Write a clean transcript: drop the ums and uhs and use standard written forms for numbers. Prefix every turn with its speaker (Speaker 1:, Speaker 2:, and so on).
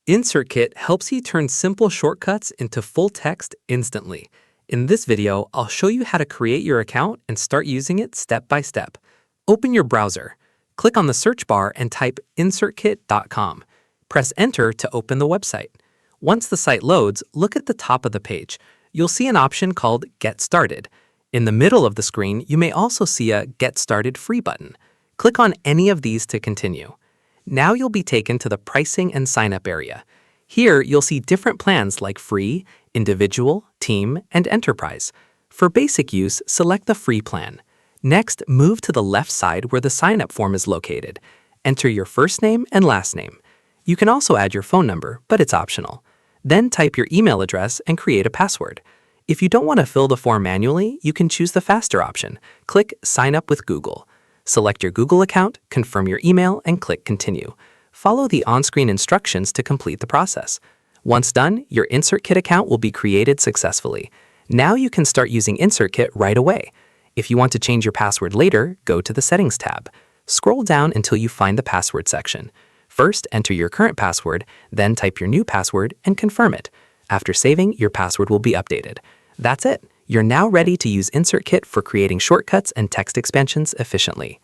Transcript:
Speaker 1: InsertKit helps you turn simple shortcuts into full text instantly. In this video, I'll show you how to create your account and start using it step by step. Open your browser. Click on the search bar and type InsertKit.com. Press Enter to open the website. Once the site loads, look at the top of the page. You'll see an option called Get Started. In the middle of the screen, you may also see a Get Started Free button. Click on any of these to continue. Now you'll be taken to the pricing and sign up area. Here, you'll see different plans like free, individual, team, and enterprise. For basic use, select the free plan. Next, move to the left side where the sign up form is located. Enter your first name and last name. You can also add your phone number, but it's optional. Then type your email address and create a password. If you don't want to fill the form manually, you can choose the faster option. Click Sign Up with Google. Select your Google account, confirm your email, and click Continue. Follow the on-screen instructions to complete the process. Once done, your InsertKit account will be created successfully. Now you can start using InsertKit right away. If you want to change your password later, go to the Settings tab. Scroll down until you find the Password section. First, enter your current password, then type your new password and confirm it. After saving, your password will be updated. That's it. You're now ready to use InsertKit for creating shortcuts and text expansions efficiently.